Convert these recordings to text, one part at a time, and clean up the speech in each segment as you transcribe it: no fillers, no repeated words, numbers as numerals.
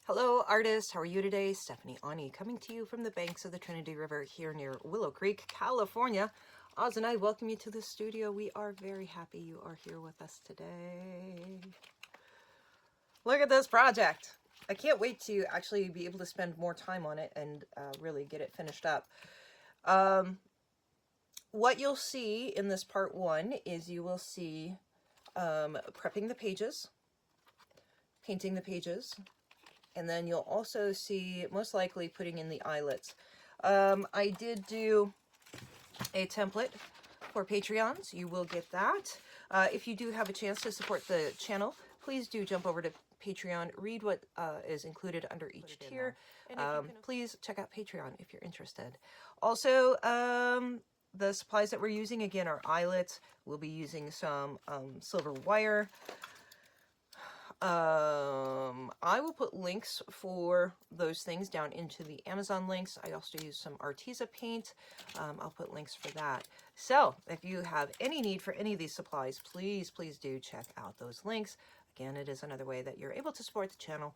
Hello artists, how are you today? Stephanie Aune coming to you from the banks of the Trinity River here near Willow Creek, California. Oz and I welcome you to the studio. We are very happy you are here with us today. Look at this project. I can't wait to actually be able to spend more time on it and really get it finished up. What you'll see in this part one is you will see prepping the pages, painting the pages, and then you'll also see, most likely, putting in the eyelets. I did do a template for Patreons. You will get that. If you do have a chance to support the channel, please do jump over to Patreon. Read what is included under each tier. Please check out Patreon if you're interested. Also, the supplies that we're using, again, are eyelets. We'll be using some silver wire. I will put links for those things down into the Amazon links. I also use some Arteza paint. I'll put links for that. So if you have any need for any of these supplies, please do check out those links. Again, it is another way that you're able to support the channel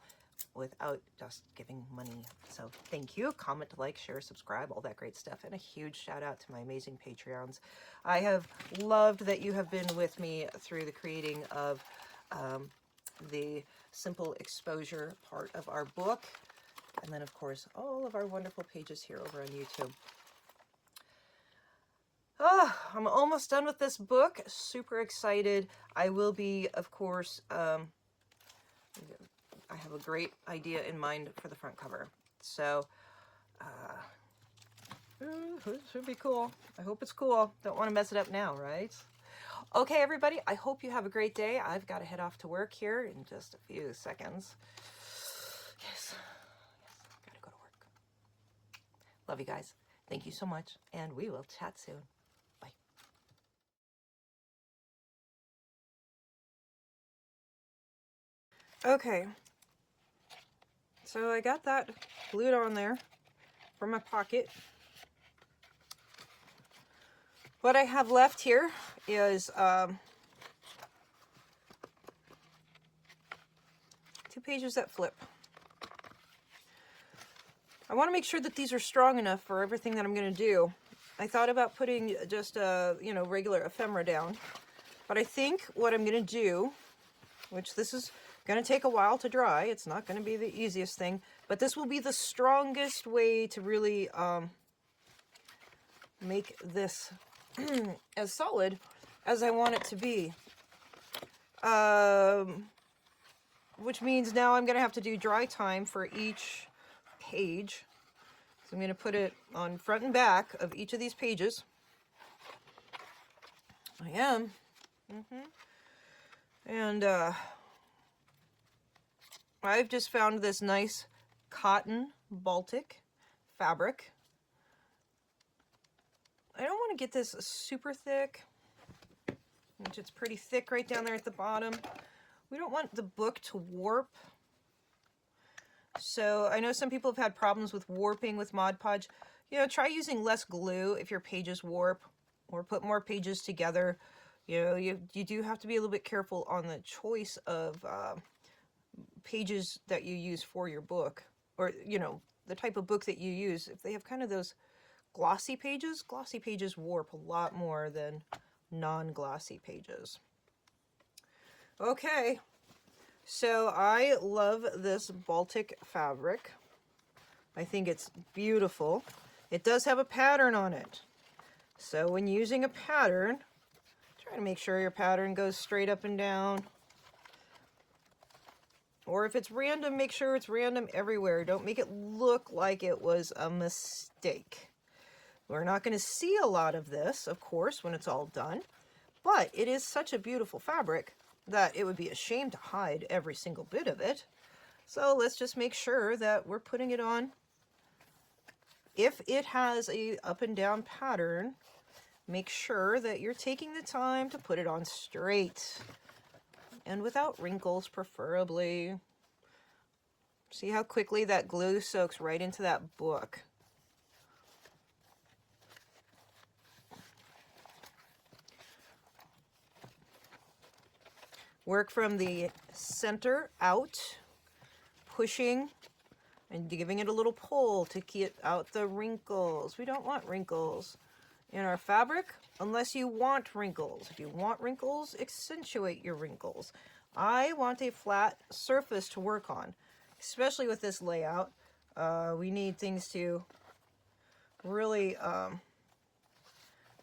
without just giving money. So thank you. Comment, like, share, subscribe, all that great stuff. And a huge shout out to my amazing Patreons. I have loved that you have been with me through the creating of the simple exposure part of our book, and then of course all of our wonderful pages here over on YouTube. I'm almost done with this book. Super excited. I will be, of course, I have a great idea in mind for the front cover, so it should be cool. I hope it's cool. Don't want to mess it up now, right? Okay, everybody, I hope you have a great day. I've got to head off to work here in just a few seconds. Yes, gotta go to work. Love you guys. Thank you so much, and we will chat soon. Bye. Okay, so I got that glued on there from my pocket. What I have left here is 2 pages that flip. I want to make sure that these are strong enough for everything that I'm going to do. I thought about putting just a, regular ephemera down, but I think what I'm going to do, which this is going to take a while to dry, it's not going to be the easiest thing, but this will be the strongest way to really make this as solid as I want it to be. Which means now I'm going to have to do dry time for each page. So I'm going to put it on front and back of each of these pages. I am. And I've just found this nice cotton Baltic fabric. I don't want to get this super thick, which it's pretty thick right down there at the bottom. We don't want the book to warp. So I know some people have had problems with warping with Mod Podge. Try using less glue if your pages warp, or put more pages together. You do have to be a little bit careful on the choice of pages that you use for your book, or the type of book that you use. If they have kind of those glossy pages warp a lot more than non-glossy pages. Okay, so I love this Baltic fabric. I think it's beautiful. It does have a pattern on it. So when using a pattern, try to make sure your pattern goes straight up and down. Or if it's random, make sure it's random everywhere. Don't make it look like it was a mistake. We're not going to see a lot of this, of course, when it's all done, but it is such a beautiful fabric that it would be a shame to hide every single bit of it. So let's just make sure that we're putting it on. If it has a up and down pattern, make sure that you're taking the time to put it on straight and without wrinkles, preferably. See how quickly that glue soaks right into that book. Work from the center out, pushing and giving it a little pull to get out the wrinkles. We don't want wrinkles in our fabric unless you want wrinkles. If you want wrinkles, accentuate your wrinkles. I want a flat surface to work on, especially with this layout. We need things to really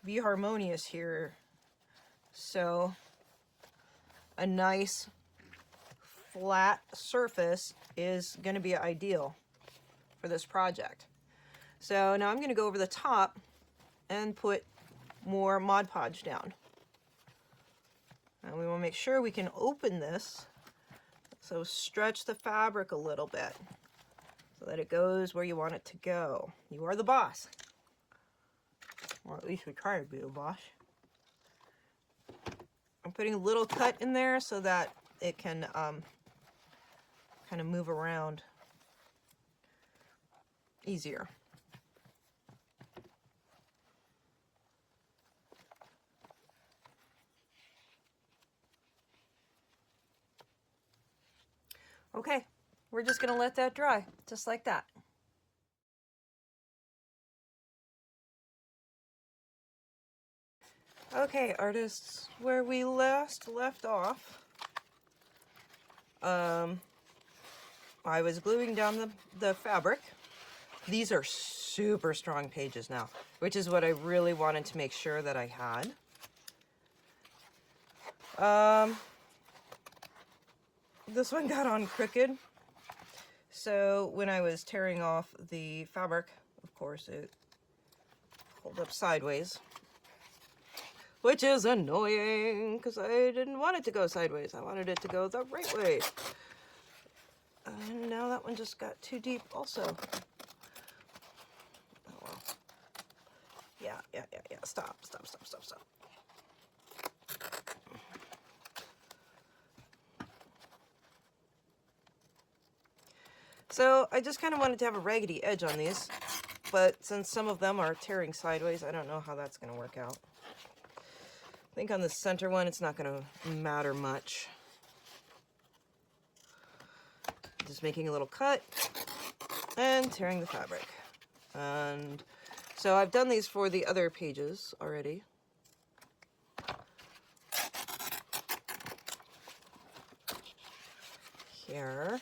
be harmonious here. So a nice flat surface is going to be ideal for this project. So now I'm going to go over the top and put more Mod Podge down. And we want to make sure we can open this. So stretch the fabric a little bit so that it goes where you want it to go. You are the boss. Or at least we try to be the boss. I'm putting a little cut in there so that it can kind of move around easier. Okay, we're just going to let that dry, just like that. Okay, artists, where we last left off, I was gluing down the fabric. These are super strong pages now, which is what I really wanted to make sure that I had. This one got on crooked, so when I was tearing off the fabric, of course, it pulled up sideways, which is annoying because I didn't want it to go sideways. I wanted it to go the right way. And now that one just got too deep also. Oh well. Yeah. Stop. So I just kind of wanted to have a raggedy edge on these, but since some of them are tearing sideways, I don't know how that's going to work out. I think on the center one, it's not going to matter much. Just making a little cut and tearing the fabric. And so I've done these for the other pages already. Here.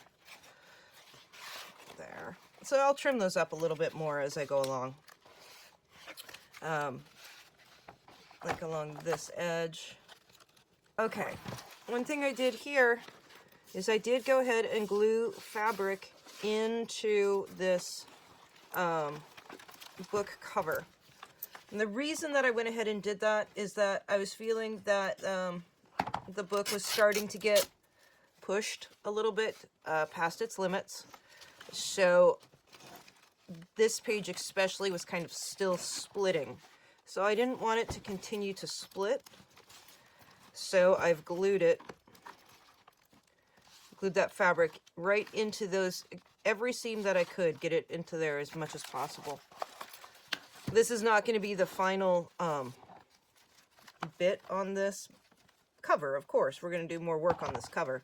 There. So I'll trim those up a little bit more as I go along. Like along this edge. Okay. One thing I did here is I did go ahead and glue fabric into this book cover. And the reason that I went ahead and did that is that I was feeling that the book was starting to get pushed a little bit past its limits. So this page especially was kind of still splitting. So I didn't want it to continue to split. So I've glued that fabric right into those, every seam that I could, get it into there as much as possible. This is not going to be the final bit on this cover, of course. We're going to do more work on this cover.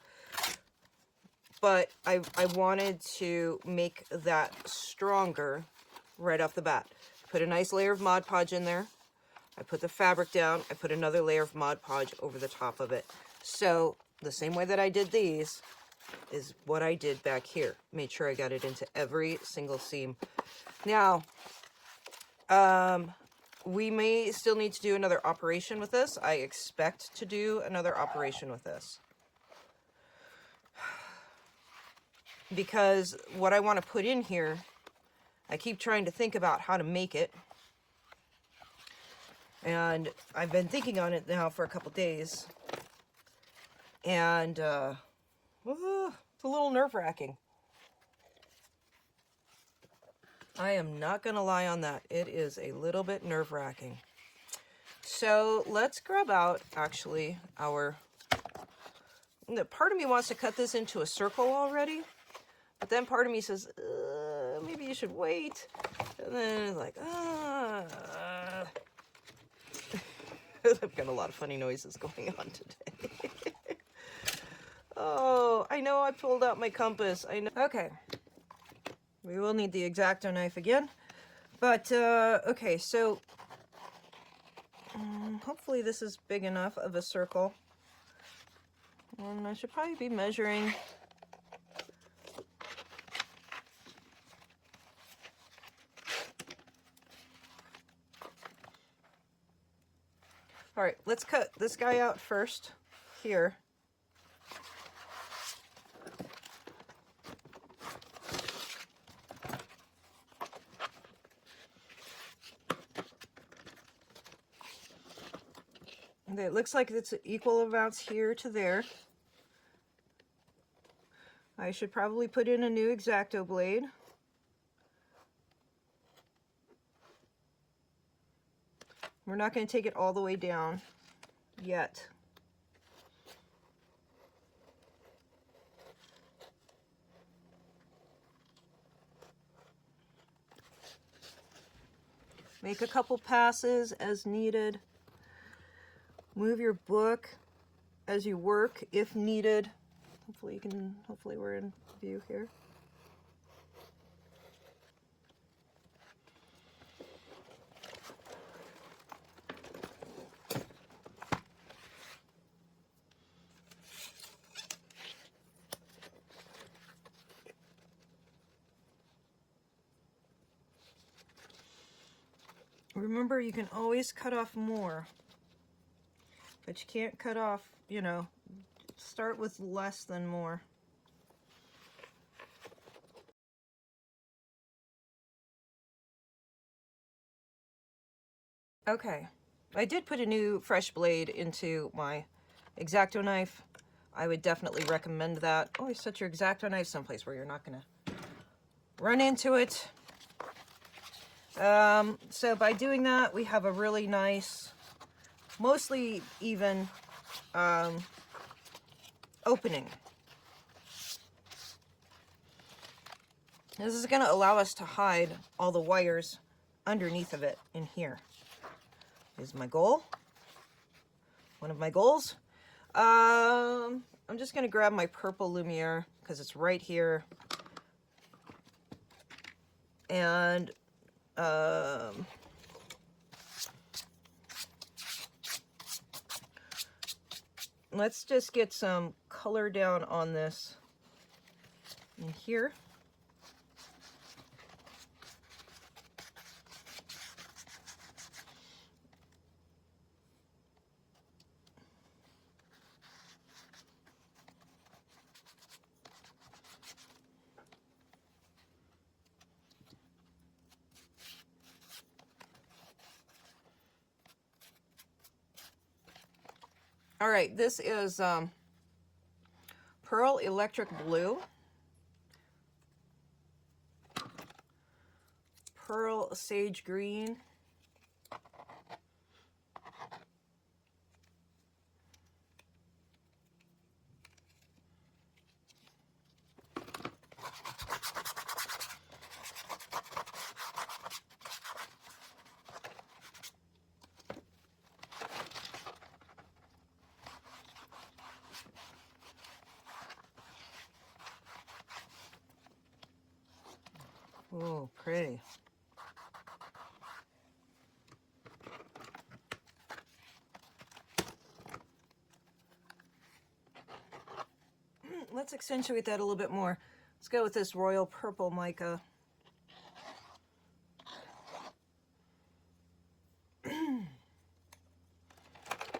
But I wanted to make that stronger right off the bat. Put a nice layer of Mod Podge in there. I put the fabric down. I put another layer of Mod Podge over the top of it. So the same way that I did these is what I did back here. Made sure I got it into every single seam. Now, we may still need to do another operation with this. I expect to do another operation with this. Because what I want to put in here, I keep trying to think about how to make it. And I've been thinking on it now for a couple days. And it's a little nerve-wracking. I am not going to lie on that. It is a little bit nerve-wracking. So let's grab out, actually, our... Part of me wants to cut this into a circle already. But then part of me says, maybe you should wait. And then it's like, I've got a lot of funny noises going on today. Oh, I know I pulled out my compass. I know. Okay. We will need the X-Acto knife again. But, okay, so hopefully this is big enough of a circle. And I should probably be measuring. All right, let's cut this guy out first here. Okay, it looks like it's equal amounts here to there. I should probably put in a new X-Acto blade. We're not going to take it all the way down yet. Make a couple passes as needed. Move your book as you work if needed. Hopefully we're in view here. Remember, you can always cut off more, but you can't cut off, you know, start with less than more. Okay, I did put a new fresh blade into my X-Acto knife. I would definitely recommend that. Always set your X-Acto knife someplace where you're not going to run into it. So by doing that, we have a really nice, mostly even opening. This is going to allow us to hide all the wires underneath of it in here. Is my goal. One of my goals. I'm just going to grab my purple Lumiere because it's right here. And let's just get some color down on this in here. All right, this is Pearl Electric Blue, Pearl Sage Green, oh, pretty. Let's accentuate that a little bit more. Let's go with this Royal Purple Mica.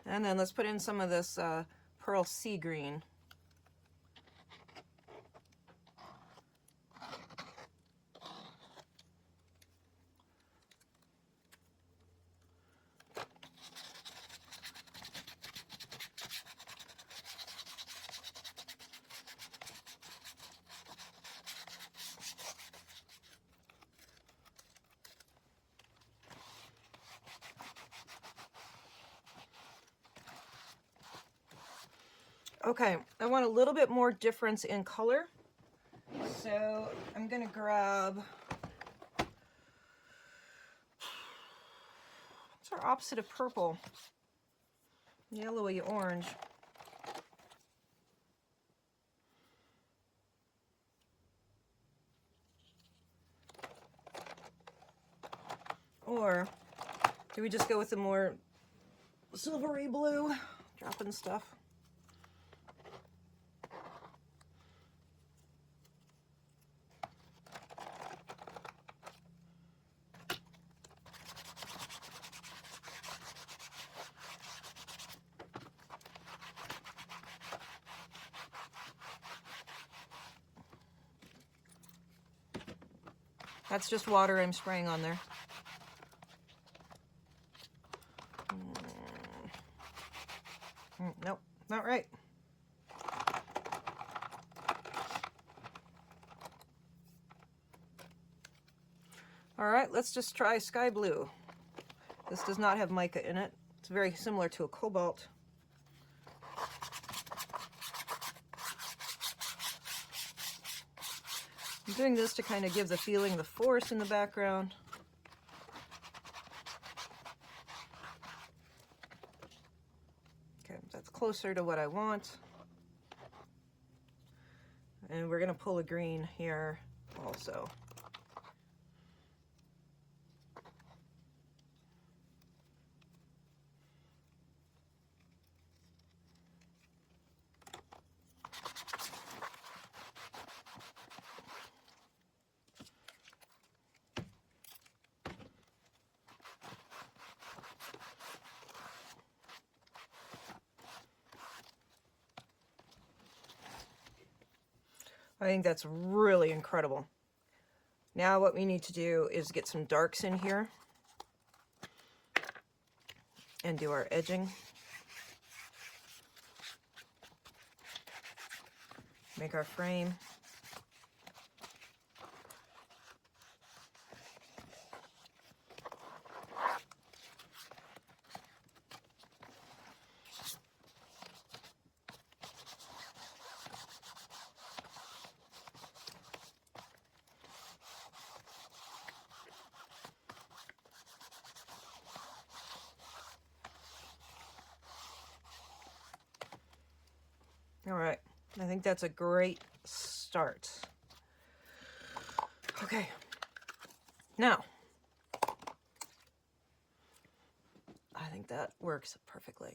And then let's put in some of this Pearl Sea Green. Okay, I want a little bit more difference in color. So I'm going to grab, what's our opposite of purple? Yellowy orange. Or do we just go with the more silvery blue, dropping stuff? That's just water I'm spraying on there. Nope, not right. All right, let's just try sky blue. This does not have mica in it. It's very similar to a cobalt. I'm doing this to kind of give the feeling of the forest in the background. Okay, that's closer to what I want. And we're gonna pull a green here also. I think that's really incredible. Now what we need to do is get some darks in here and do our edging. Make our frame. All right, I think that's a great start. Okay, now, I think that works perfectly.